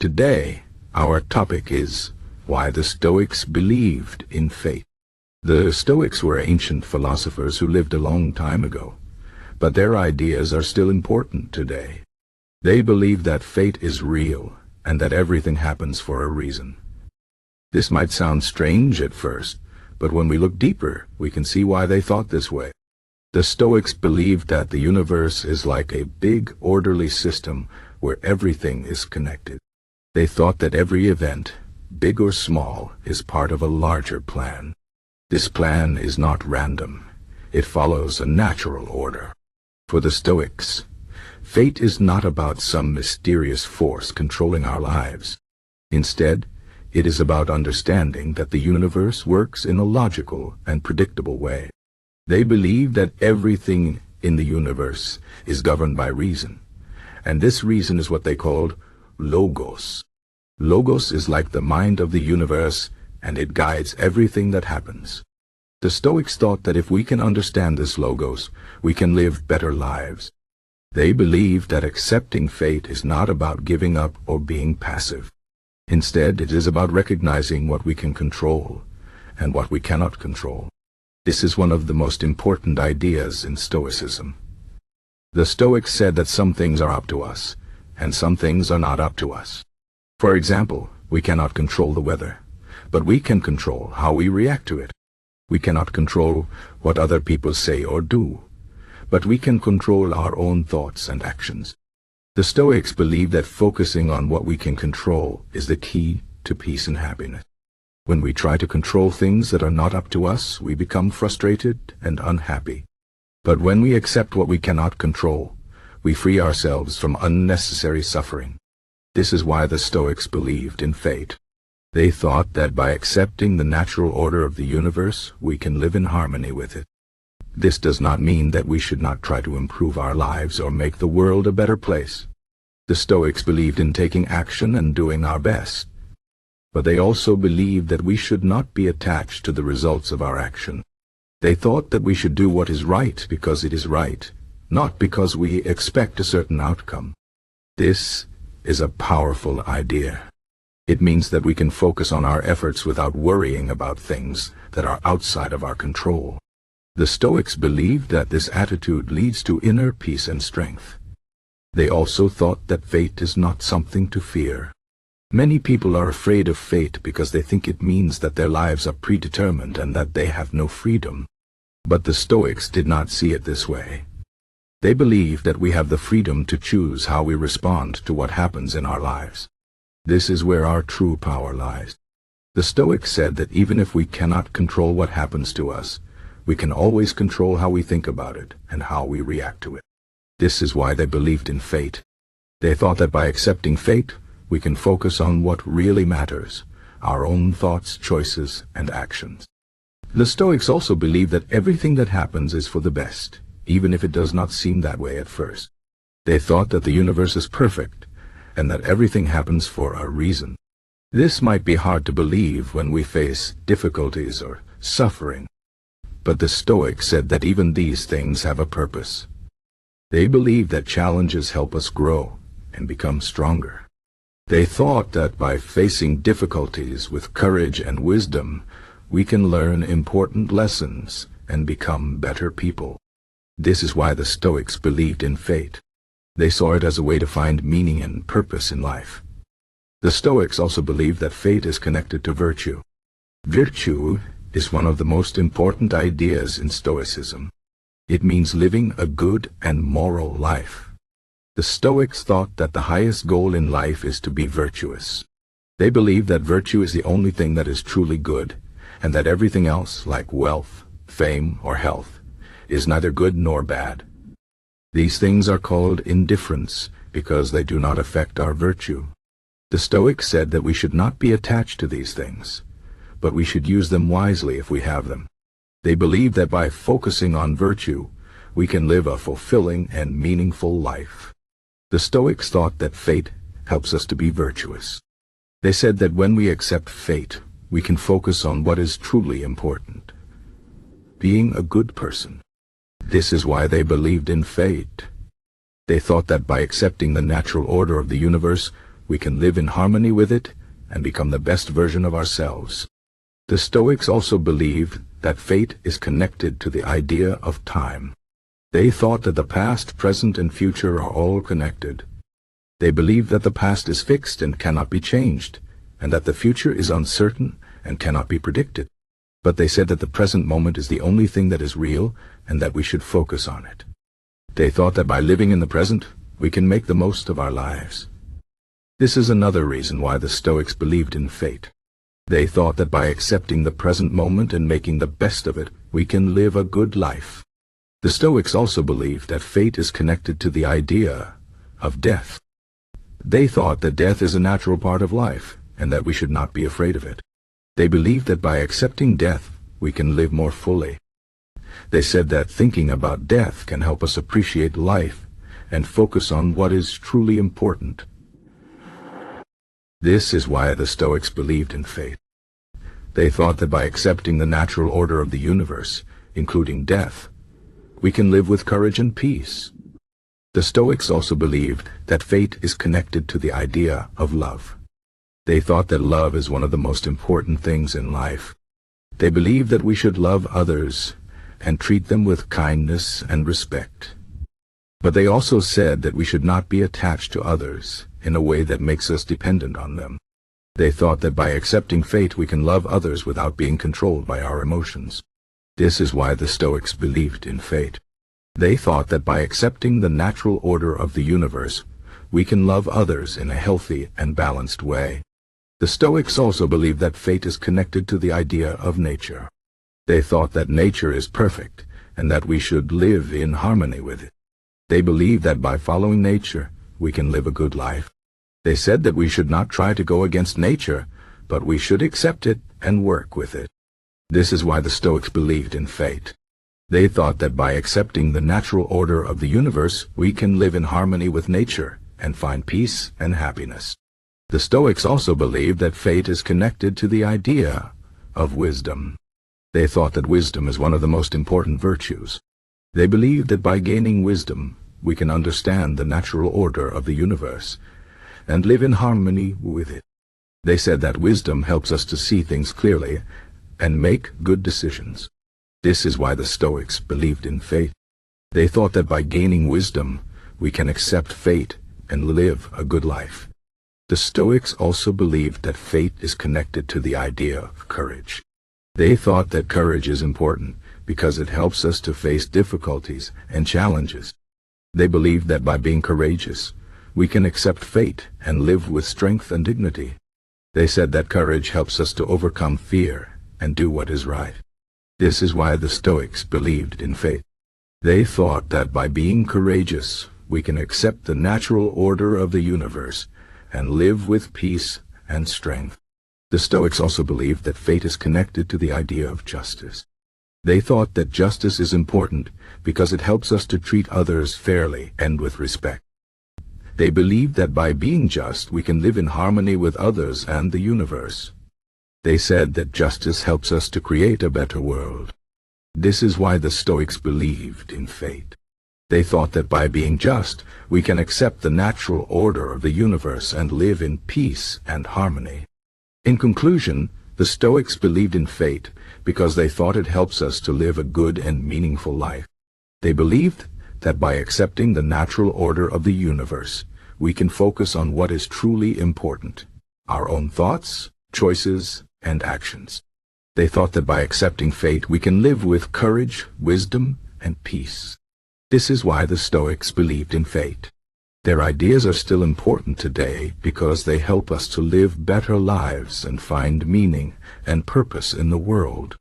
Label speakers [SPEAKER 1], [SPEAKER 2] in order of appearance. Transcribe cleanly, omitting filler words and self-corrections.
[SPEAKER 1] Today, our topic is why the Stoics believed in fate. The Stoics were ancient philosophers who lived a long time ago, but their ideas are still important today. They believe that fate is real and that everything happens for a reason. This might sound strange at first, but when we look deeper, we can see why they thought this way. The Stoics believed that the universe is like a big, orderly system where everything is connected. They thought that every event, big or small, is part of a larger plan. This plan is not random. It follows a natural order. For the Stoics, fate is not about some mysterious force controlling our lives. Instead, it is about understanding that the universe works in a logical and predictable way. They believe that everything in the universe is governed by reason, and this reason is what they called logos. Logos is like the mind of the universe, and it guides everything that happens. The Stoics thought that if we can understand this logos, we can live better lives. They believed that accepting fate is not about giving up or being passive. Instead, it is about recognizing what we can control and what we cannot control. This is one of the most important ideas in Stoicism. The Stoics said that some things are up to us, and some things are not up to us. For example, we cannot control the weather, but we can control how we react to it. We cannot control what other people say or do, but we can control our own thoughts and actions. The Stoics believe that focusing on what we can control is the key to peace and happiness. When we try to control things that are not up to us, we become frustrated and unhappy. But when we accept what we cannot control, we free ourselves from unnecessary suffering. This is why the Stoics believed in fate. They thought that by accepting the natural order of the universe, we can live in harmony with it. This does not mean that we should not try to improve our lives or make the world a better place. The Stoics believed in taking action and doing our best. But they also believed that we should not be attached to the results of our action. They thought that we should do what is right because it is right, not because we expect a certain outcome. This is a powerful idea. It means that we can focus on our efforts without worrying about things that are outside of our control. The Stoics believed that this attitude leads to inner peace and strength. They also thought that fate is not something to fear. Many people are afraid of fate because they think it means that their lives are predetermined and that they have no freedom. But the Stoics did not see it this way. They believed that we have the freedom to choose how we respond to what happens in our lives. This is where our true power lies. The Stoics said that even if we cannot control what happens to us, we can always control how we think about it and how we react to it. This is why they believed in fate. They thought that by accepting fate, we can focus on what really matters, our own thoughts, choices, and actions. The Stoics also believe that everything that happens is for the best, even if it does not seem that way at first. They thought that the universe is perfect, and that everything happens for a reason. This might be hard to believe when we face difficulties or suffering, but the Stoics said that even these things have a purpose. They believe that challenges help us grow and become stronger. They thought that by facing difficulties with courage and wisdom, we can learn important lessons and become better people. This is why the Stoics believed in fate. They saw it as a way to find meaning and purpose in life. The Stoics also believed that fate is connected to virtue. Virtue is one of the most important ideas in Stoicism. It means living a good and moral life. The Stoics thought that the highest goal in life is to be virtuous. They believed that virtue is the only thing that is truly good, and that everything else, like wealth, fame, or health, is neither good nor bad. These things are called indifferents because they do not affect our virtue. The Stoics said that we should not be attached to these things, but we should use them wisely if we have them. They believed that by focusing on virtue, we can live a fulfilling and meaningful life. The Stoics thought that fate helps us to be virtuous. They said that when we accept fate, we can focus on what is truly important, being a good person. This is why they believed in fate. They thought that by accepting the natural order of the universe, we can live in harmony with it and become the best version of ourselves. The Stoics also believed that fate is connected to the idea of time. They thought that the past, present, and future are all connected. They believed that the past is fixed and cannot be changed, and that the future is uncertain and cannot be predicted. But they said that the present moment is the only thing that is real and that we should focus on it. They thought that by living in the present, we can make the most of our lives. This is another reason why the Stoics believed in fate. They thought that by accepting the present moment and making the best of it, we can live a good life. The Stoics also believed that fate is connected to the idea of death. They thought that death is a natural part of life, and that we should not be afraid of it. They believed that by accepting death, we can live more fully. They said that thinking about death can help us appreciate life and focus on what is truly important. This is why the Stoics believed in fate. They thought that by accepting the natural order of the universe, including death, we can live with courage and peace. The Stoics also believed that fate is connected to the idea of love. They thought that love is one of the most important things in life. They believed that we should love others and treat them with kindness and respect. But they also said that we should not be attached to others in a way that makes us dependent on them. They thought that by accepting fate we can love others without being controlled by our emotions. This is why the Stoics believed in fate. They thought that by accepting the natural order of the universe, we can love others in a healthy and balanced way. The Stoics also believed that fate is connected to the idea of nature. They thought that nature is perfect and that we should live in harmony with it. They believed that by following nature, we can live a good life. They said that we should not try to go against nature, but we should accept it and work with it. This is why the Stoics believed in fate. They thought that by accepting the natural order of the universe, we can live in harmony with nature and find peace and happiness. The Stoics also believed that fate is connected to the idea of wisdom. They thought that wisdom is one of the most important virtues. They believed that by gaining wisdom, we can understand the natural order of the universe and live in harmony with it. They said that wisdom helps us to see things clearly and make good decisions. This is why the Stoics believed in fate. They thought that by gaining wisdom, we can accept fate and live a good life. The Stoics also believed that fate is connected to the idea of courage. They thought that courage is important because it helps us to face difficulties and challenges. They believed that by being courageous, we can accept fate and live with strength and dignity. They said that courage helps us to overcome fear and do what is right. This is why the Stoics believed in fate. They thought that by being courageous, we can accept the natural order of the universe and live with peace and strength. The Stoics also believed that fate is connected to the idea of justice. They thought that justice is important because it helps us to treat others fairly and with respect. They believed that by being just, we can live in harmony with others and the universe. They said that justice helps us to create a better world. This is why the Stoics believed in fate. They thought that by being just, we can accept the natural order of the universe and live in peace and harmony. In conclusion, the Stoics believed in fate because they thought it helps us to live a good and meaningful life. They believed that by accepting the natural order of the universe, we can focus on what is truly important, our own thoughts, choices, and actions. They thought that by accepting fate, we can live with courage, wisdom, and peace. This is why the Stoics believed in fate. Their ideas are still important today because they help us to live better lives and find meaning and purpose in the world.